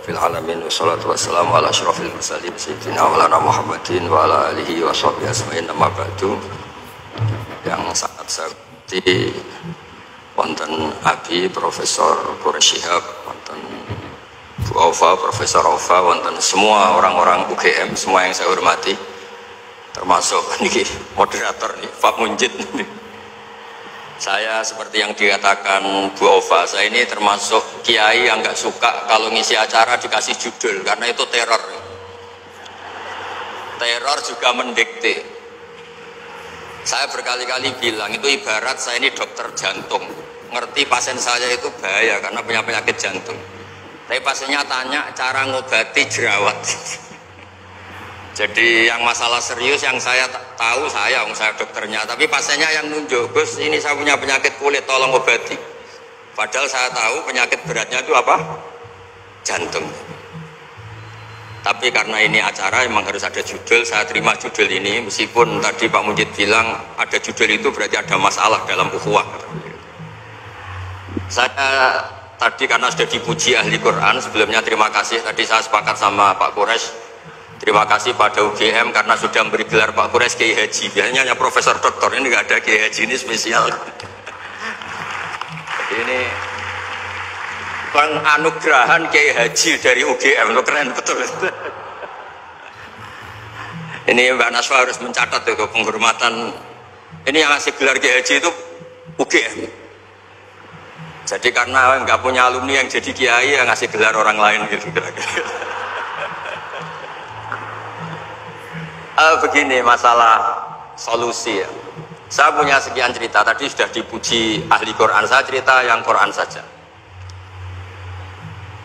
Rabbil Alamin. Wassalatu wassalamu ala asyrafil mursalin Sayyidina Maulana Muhammadin wa ala alihi wa sahbihi asma'in nama ba'du. Yang sangat sakti wonten Abi Profesor Quraish Shihab, wonten Bu Aufa, Profesor Aufa, wonten semua orang-orang UGM, semua yang saya hormati, termasuk ini moderator nih Pak Munjid. Saya seperti yang dikatakan Bu Aufa, saya ini termasuk kiai yang nggak suka kalau ngisi acara dikasih judul, karena itu teror. Teror juga mendikte. Saya berkali-kali bilang itu ibarat saya ini dokter jantung, ngerti pasien saya itu bahaya karena punya penyakit jantung. Tapi pasiennya tanya cara ngobati jerawat. Jadi yang masalah serius yang saya tahu saya dokternya, tapi pasiennya yang nunjuk, Gus ini saya punya penyakit kulit, tolong obati. Padahal saya tahu penyakit beratnya itu apa? Jantung. Tapi karena ini acara memang harus ada judul, saya terima judul ini, meskipun tadi Pak Mujid bilang ada judul itu berarti ada masalah dalam ukhuwah. Saya tadi karena sudah dipuji ahli Quran, sebelumnya terima kasih, tadi saya sepakat sama Pak Quraish. Terima kasih pada UGM karena sudah memberi gelar Pak Quraish Kiai Haji. Biasanya hanya Profesor Doktor, ini nggak ada Kiai Haji, ini spesial. Jadi ini penganugerahan Kiai Haji dari UGM, lo keren betul. Ini Mbak Naswa harus mencatat itu penghormatan. Ini yang ngasih gelar Kiai Haji itu UGM. Jadi karena nggak punya alumni yang jadi kiai, yang ngasih gelar orang lain gitu. Begini masalah solusi ya. Saya punya sekian cerita, tadi sudah dipuji ahli Quran, saya cerita yang Quran saja.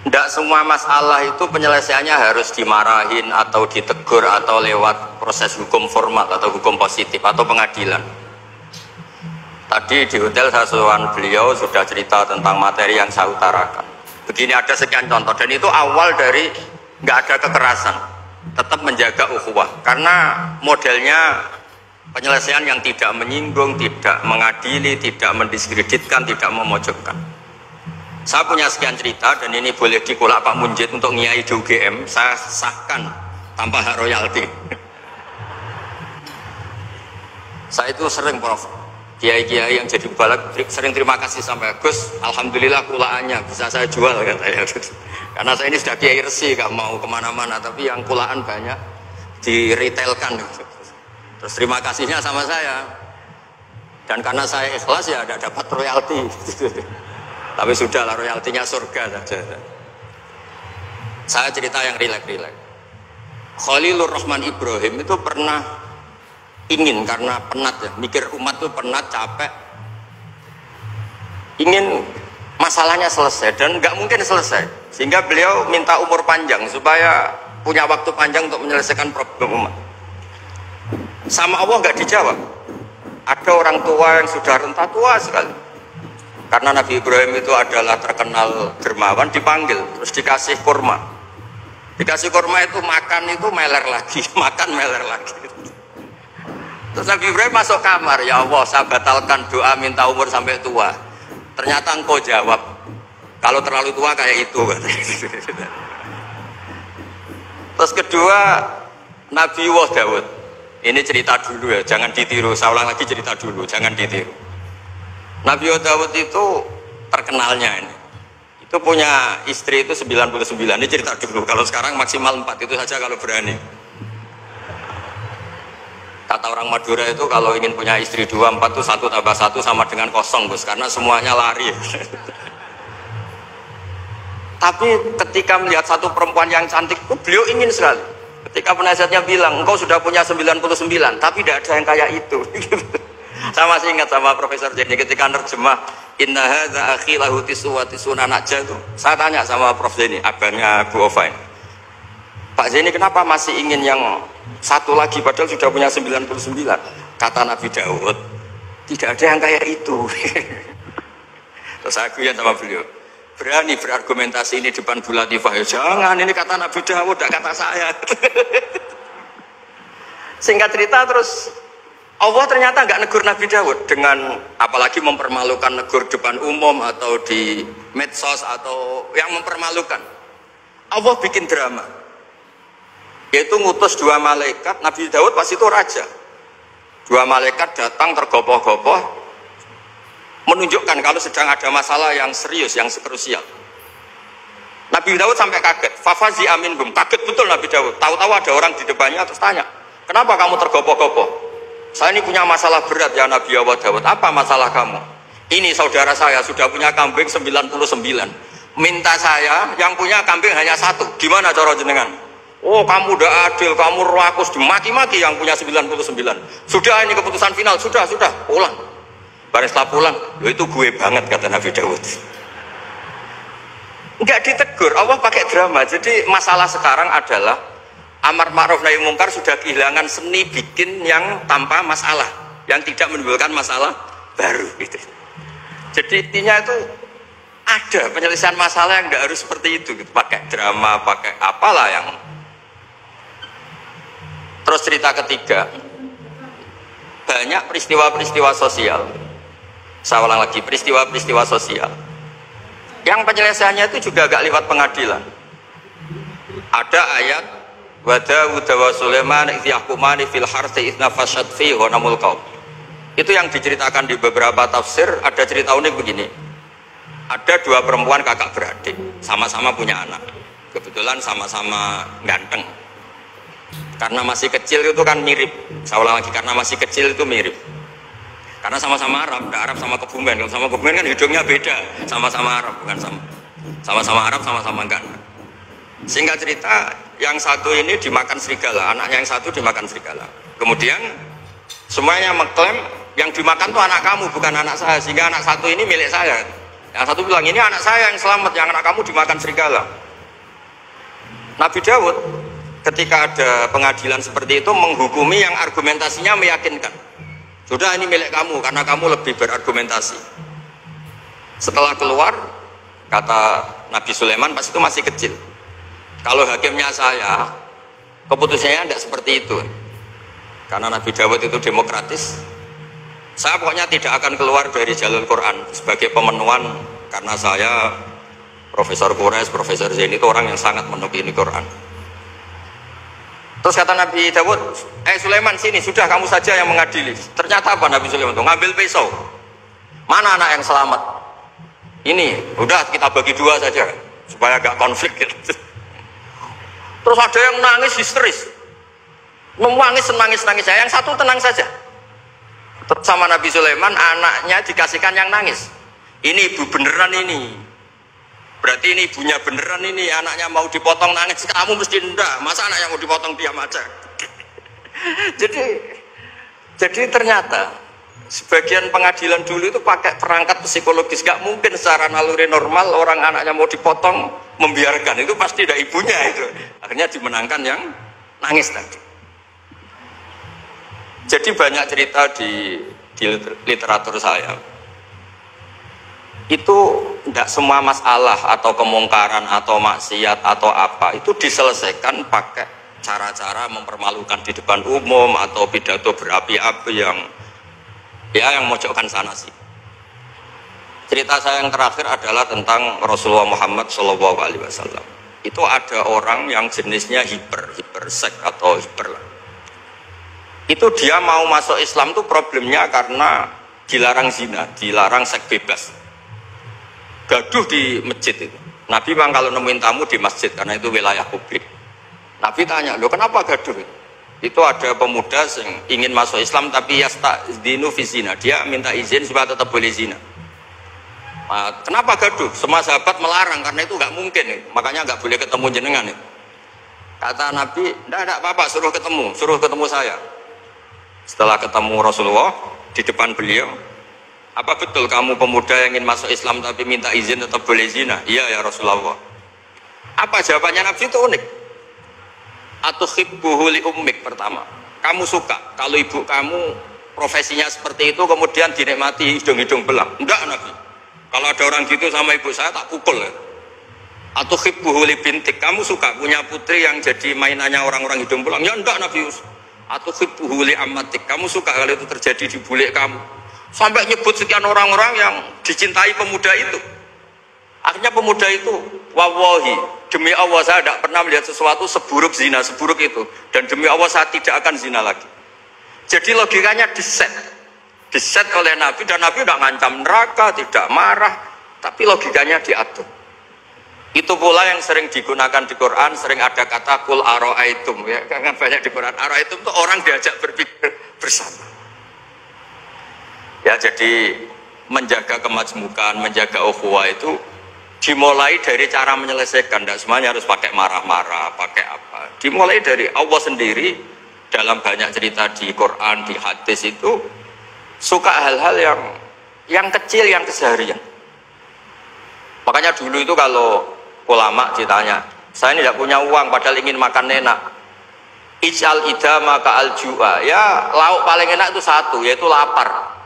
Tidak semua masalah itu penyelesaiannya harus dimarahin atau ditegur atau lewat proses hukum formal atau hukum positif atau pengadilan. Tadi di hotel saya sowan beliau sudah cerita tentang materi yang saya utarakan. Begini ada sekian contoh, dan itu awal dari nggak ada kekerasan, tetap menjaga ukhuwah, karena modelnya penyelesaian yang tidak menyinggung, tidak mengadili, tidak mendiskreditkan, tidak memojokkan. Saya punya sekian cerita dan ini boleh dikolak Pak Munjid untuk ngiai di UGM, saya sahkan tanpa hak royalti. Saya itu sering Prof, kiai-kiai yang jadi balak sering terima kasih sampai Gus, alhamdulillah kulaannya bisa saya jual katanya. Karena saya ini sudah kiai resi, gak mau kemana-mana, tapi yang kulaan banyak diretailkan. Terus terima kasihnya sama saya, dan karena saya ikhlas ya ada dapat royalti. Tapi sudahlah, royaltinya surga saja. Saya cerita yang rileks-rileks. Khalilur Rahman Ibrahim itu pernah ingin, karena penat ya, mikir umat itu penat, capek, ingin masalahnya selesai dan nggak mungkin selesai, sehingga beliau minta umur panjang supaya punya waktu panjang untuk menyelesaikan problem umat. Sama Allah nggak dijawab. Ada orang tua yang sudah renta tua sekali, karena Nabi Ibrahim itu adalah terkenal dermawan, dipanggil terus dikasih kurma. Dikasih kurma itu makan itu meler lagi, makan meler lagi. Terus Nabi Ibrahim masuk kamar, ya Allah saya batalkan doa minta umur sampai tua. Ternyata engkau jawab, kalau terlalu tua kayak itu. Terus kedua, Nabi Dawud. Ini cerita dulu ya, jangan ditiru. Saya ulang lagi, cerita dulu, jangan ditiru. Nabi Dawud itu terkenalnya ini. Itu punya istri itu 99, ini cerita dulu. Kalau sekarang maksimal 4 itu saja kalau berani. Kata orang Madura itu kalau ingin punya istri 2, 4 itu 1 tambah 1 sama dengan 0 Gus, karena semuanya lari. Tapi ketika melihat satu perempuan yang cantik, beliau ingin sekali. Ketika penasihatnya bilang, engkau sudah punya 99, tapi tidak ada yang kayak itu. Saya masih ingat sama Profesor Jenny ketika nerjemah Inna hadza akhi lahu tisuna najah itu. Saya tanya sama Prof Jenny, abangnya Bu Ovain, Pak Jenny kenapa masih ingin yang satu lagi padahal sudah punya 99? Kata Nabi Daud, tidak ada yang kayak itu. Terus saya guyon sama beliau, berani berargumentasi ini depan Bu Latifah, ya jangan, ini kata Nabi Daud, tidak kata saya. Singkat cerita terus Allah ternyata nggak negur Nabi Daud dengan apalagi mempermalukan, negur depan umum atau di medsos atau yang mempermalukan. Allah bikin drama. Yaitu ngutus 2 malaikat, Nabi Daud pas itu raja. 2 malaikat datang tergopoh-gopoh menunjukkan kalau sedang ada masalah yang serius, yang krusial. Nabi Daud sampai kaget. Fafazi aminhum, kaget betul Nabi Daud. Tahu-tahu ada orang di depannya terus tanya, kenapa kamu tergopoh-gopoh? Saya ini punya masalah berat ya Nabi Allah Daud. Apa masalah kamu? Ini saudara saya sudah punya kambing 99. Minta saya yang punya kambing hanya 1. Gimana cara jenengan? Oh kamu udah adil, kamu rakus, dimaki-maki yang punya 99. Sudah ini keputusan final, sudah, pulang. Bareng setelah pulang, itu gue banget kata Nabi Daud. Enggak ditegur, Allah pakai drama. Jadi masalah sekarang adalah amar ma'ruf nahi mungkar sudah kehilangan seni bikin yang tanpa masalah, yang tidak menimbulkan masalah baru gitu. Jadi intinya itu ada penyelesaian masalah yang enggak harus seperti itu gitu. Pakai drama, pakai apalah yang. Terus cerita ketiga, banyak peristiwa-peristiwa sosial. Saya ulang lagi, peristiwa-peristiwa sosial yang penyelesaiannya itu juga agak lewat pengadilan. Ada ayat wa Daud wa Sulaiman idh yahkumani fil harthi idh nafashat fihi ghanamul qaum. Itu yang diceritakan di beberapa tafsir. Ada cerita unik begini. Ada 2 perempuan kakak beradik, sama-sama punya anak. Kebetulan sama-sama ganteng. Karena masih kecil itu kan mirip. Saya ulang lagi, karena masih kecil itu mirip. Karena sama-sama Arab, Arab sama Kebumen. Kalau sama Kebumen kan hidungnya beda. Sama-sama Arab, bukan sama-sama Arab, sama-sama ganteng. Singkat cerita, yang satu ini dimakan serigala, anaknya yang satu dimakan serigala. Kemudian semuanya mengklaim yang dimakan tuh anak kamu, bukan anak saya. Sehingga anak satu ini milik saya. Yang satu bilang, ini anak saya yang selamat, yang anak kamu dimakan serigala. Nabi Daud ketika ada pengadilan seperti itu menghukumi yang argumentasinya meyakinkan. Sudah ini milik kamu karena kamu lebih berargumentasi. Setelah keluar, kata Nabi Sulaiman pas itu masih kecil, kalau hakimnya saya, keputusannya tidak seperti itu. Karena Nabi Daud itu demokratis. Saya pokoknya tidak akan keluar dari jalur Quran sebagai pemenuhan, karena saya Profesor Quraisy, Profesor Zain itu orang yang sangat menekuni Quran. Terus kata Nabi Daud, Sulaiman sini, sudah kamu saja yang mengadili. Ternyata apa Nabi Sulaiman itu? Ngambil pisau. Mana anak yang selamat? Ini, udah kita bagi 2 saja supaya gak konflik gitu. Terus ada yang nangis histeris, nangis saya, yang satu tenang saja. Terus sama Nabi Sulaiman, anaknya dikasihkan yang nangis. Ini ibu beneran ini. Berarti ini ibunya beneran ini, anaknya mau dipotong nangis, kamu mesti enggak. Masa anaknya mau dipotong diam aja? Jadi ternyata sebagian pengadilan dulu itu pakai perangkat psikologis. Gak mungkin secara naluri normal orang anaknya mau dipotong membiarkan, itu pasti ada ibunya itu. Akhirnya dimenangkan yang nangis tadi. Jadi banyak cerita di literatur saya. Itu tidak semua masalah atau kemungkaran atau maksiat atau apa itu diselesaikan pakai cara-cara mempermalukan di depan umum atau pidato berapi-api yang mojokkan sana sih. Cerita saya yang terakhir adalah tentang Rasulullah Muhammad SAW. Itu ada orang yang jenisnya hipersek atau hiper. Itu dia mau masuk Islam tuh problemnya karena dilarang zina, dilarang seks bebas. Gaduh di masjid itu. Nabi memang kalau nemuin tamu di masjid karena itu wilayah publik. Nabi tanya, loh kenapa gaduh? Itu ada pemuda yang ingin masuk Islam tapi yasta'dinu fi zina. Dia minta izin supaya tetap boleh zina. Nah, kenapa gaduh? Semua sahabat melarang karena itu nggak mungkin. Makanya nggak boleh ketemu jenengan. Kata Nabi, enggak apa-apa, suruh ketemu saya. Setelah ketemu Rasulullah di depan beliau, apa betul kamu pemuda yang ingin masuk Islam tapi minta izin tetap boleh zina? Iya ya Rasulullah. Apa jawabannya Nabi itu unik. Atuhibbuhu li ummik, pertama. Kamu suka kalau ibu kamu profesinya seperti itu kemudian dinikmati hidung-hidung belang? Enggak Nabi. Kalau ada orang gitu sama ibu saya tak pukul ya. Atuhibbuhu li bintik, kamu suka punya putri yang jadi mainannya orang-orang hidung belang? Ya enggak Nabi. Atuhibbuhu li ammatik, kamu suka kalau itu terjadi di bule kamu? Sampai nyebut sekian orang-orang yang dicintai pemuda itu. Akhirnya pemuda itu, wawahi, demi Allah saya tidak pernah melihat sesuatu seburuk zina, seburuk itu. Dan demi Allah saya tidak akan zina lagi. Jadi logikanya diset oleh Nabi, dan Nabi tidak ngancam neraka, tidak marah, tapi logikanya diatur. Itu pula yang sering digunakan di Quran, sering ada kata kul aro'aitum, ya kan banyak di Quran. Aro'aitum itu orang diajak berpikir bersama. Ya, jadi menjaga kemajmukan, menjaga ukhuwah itu dimulai dari cara menyelesaikan. Tidak semuanya harus pakai marah-marah, pakai apa. Dimulai dari Allah sendiri dalam banyak cerita di Quran, di hadis itu suka hal-hal yang kecil, yang keseharian. Makanya dulu itu kalau ulama ditanya, saya ini tidak punya uang padahal ingin makan enak. Ij'al idama ka'al ju'a. Ya, lauk paling enak itu satu, yaitu lapar.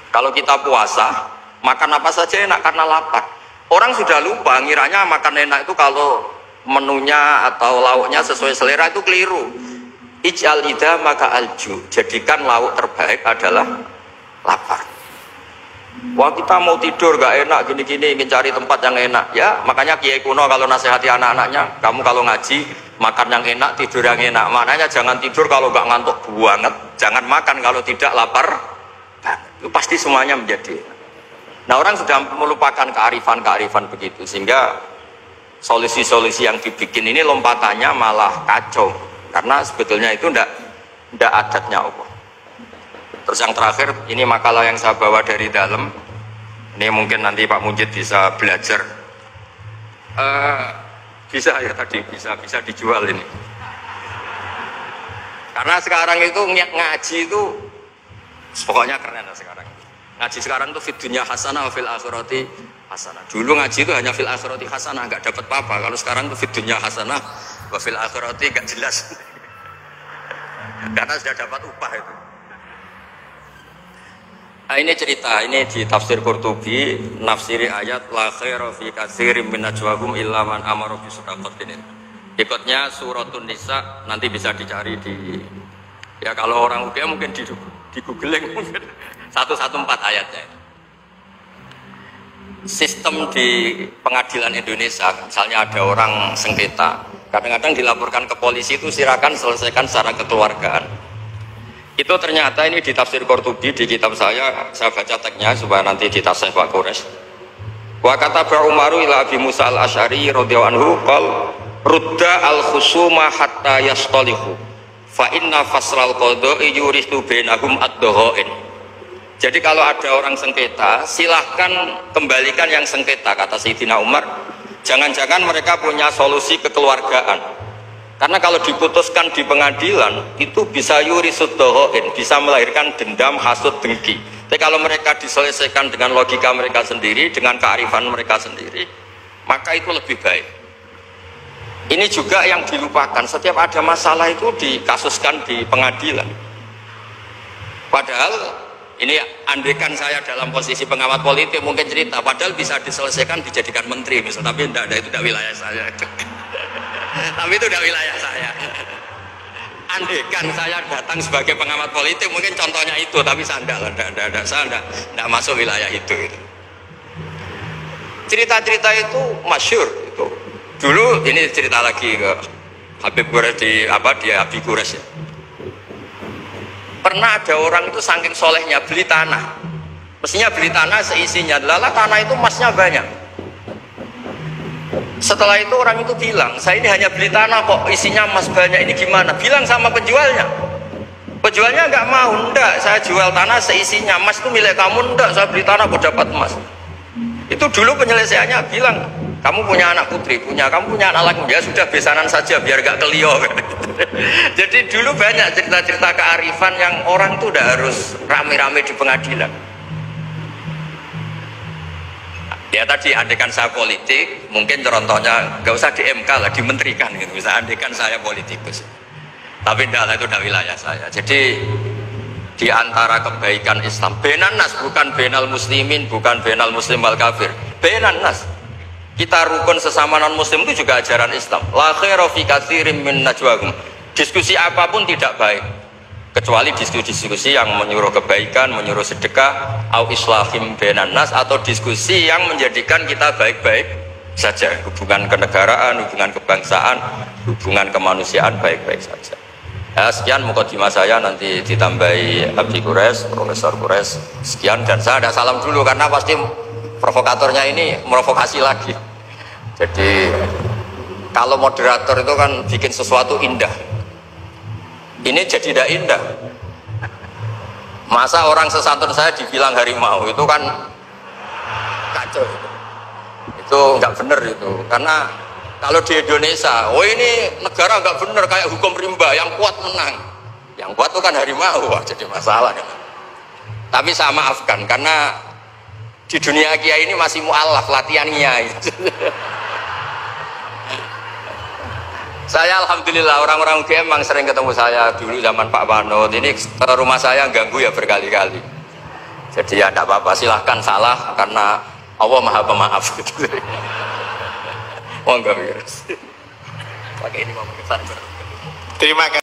Kalau kita puasa, makan apa saja enak karena lapar. Orang sudah lupa, ngiranya makan enak itu kalau menunya atau lauknya sesuai selera, itu keliru. Ij'al idama ka'al ju'. Jadikan lauk terbaik adalah lapar. Wah, kita mau tidur gak enak gini-gini, ingin cari tempat yang enak. Ya, makanya Kiai kuno kalau nasihati anak-anaknya, kamu kalau ngaji makan yang enak, tidur yang enak. Maknanya jangan tidur kalau gak ngantuk banget, jangan makan kalau tidak lapar banget. Itu pasti semuanya menjadi. Nah, orang sudah melupakan kearifan-kearifan begitu, sehingga solusi-solusi yang dibikin ini lompatannya malah kacau, karena sebetulnya itu ndak adatnya Allah. Terus yang terakhir, ini makalah yang saya bawa dari dalam. Ini mungkin nanti Pak Mujid bisa belajar. Bisa ya tadi, bisa dijual ini. Karena sekarang itu ngaji itu pokoknya keren lah sekarang. Ngaji sekarang itu fid dunya hasanah wa fil akhirati hasanah. Dulu ngaji itu hanya fil akhirati hasanah, enggak dapat apa-apa. Kalau sekarang itu fid dunya hasanah wa fil akhirati enggak jelas. Karena sudah dapat upah itu. Nah, ini cerita, ini di tafsir Qurtubi, nafsiri ayat la khaira fi katsirin min najwahum illa man amara bi shadaqatin. Ikutnya suratun Nisa, nanti bisa dicari di, ya kalau orang UGM mungkin di googling mungkin 114 ayatnya. Sistem di pengadilan Indonesia, misalnya ada orang sengketa, kadang-kadang dilaporkan ke polisi itu silakan selesaikan secara kekeluargaan. Itu ternyata ini di tafsir Qurtubi, di kitab saya baca teksnya supaya nanti ditafsir Pak Quraisy. Wa kataba Umaru ila Abi Musa al-Asy'ari radhiyallahu anhu qol rudda al-khusuma hatta yastalihu fa inna fasral qada'i yuristu bainahum ad-dhahain. Jadi kalau ada orang sengketa, silahkan kembalikan yang sengketa, kata Sayyidina Umar. Jangan-jangan mereka punya solusi kekeluargaan. Karena kalau diputuskan di pengadilan itu bisa yurisud dhahain, bisa melahirkan dendam, hasud, dengki. Tapi kalau mereka diselesaikan dengan logika mereka sendiri, dengan kearifan mereka sendiri, maka itu lebih baik. Ini juga yang dilupakan, setiap ada masalah itu dikasuskan di pengadilan. Padahal ini andaikan saya dalam posisi pengamat politik mungkin cerita, padahal bisa diselesaikan dijadikan menteri misalnya, tapi tidak ada, itu tidak wilayah saya. Tapi itu tidak wilayah saya. Andaikan saya datang sebagai pengamat politik mungkin contohnya itu, tapi saya tidak masuk wilayah itu. Cerita-cerita itu masyhur itu. Dulu ini cerita lagi ke Habib Quraisy di Habib Quraisy ya. Pernah ada orang itu saking solehnya beli tanah. Mestinya beli tanah seisinya, lala tanah itu emasnya banyak. Setelah itu orang itu bilang, saya ini hanya beli tanah kok isinya emas banyak, ini gimana? Bilang sama penjualnya. Penjualnya nggak mau, enggak, saya jual tanah seisinya, emas itu milik kamu, enggak, saya beli tanah kok dapat emas. Itu dulu penyelesaiannya bilang, kamu punya anak putri, kamu punya anak laki, ya sudah besanan saja biar gak kelio. Jadi dulu banyak cerita-cerita kearifan yang orang tuh udah harus rame-rame di pengadilan. Ya tadi andaikan saya politik, mungkin contohnya nggak usah di MK lah, dimenterikan gitu. Bisa andaikan saya politikus. Tapi tidak, itu tidak wilayah saya. Jadi di antara kebaikan Islam, benan nas, bukan benal muslimin, bukan benal muslim wal kafir. Benan nas. Kita rukun sesama non muslim itu juga ajaran Islam. La khaira fi katsirin min najwahum. Diskusi apapun tidak baik kecuali diskusi-diskusi yang menyuruh kebaikan, menyuruh sedekah, au islahim bainan nas, atau diskusi yang menjadikan kita baik-baik saja, hubungan kenegaraan, hubungan kebangsaan, hubungan kemanusiaan baik-baik saja. Ya, sekian mukadimah saya, nanti ditambahi Habib Quraisy, Profesor Quraisy. Sekian, dan saya ada salam dulu karena pasti provokatornya ini merovokasi lagi. Jadi kalau moderator itu kan bikin sesuatu indah, ini jadi tidak indah. Masa orang sesantun saya dibilang harimau, itu kan kacau. Itu nggak benar itu, karena kalau di Indonesia, oh ini negara nggak benar kayak hukum rimba, yang kuat menang, yang kuat itu kan harimau, wah jadi masalah kan. Tapi saya maafkan karena di dunia kiai ini masih mu'alaf latihannya. Saya alhamdulillah orang-orang UGM memang sering ketemu saya dulu zaman Pak Panut. Ini ke rumah saya ganggu ya berkali-kali. Jadi ya tidak apa-apa, silahkan salah karena Allah Maha Pemaaf. Monggo. Pakai ini mau Terima kasih.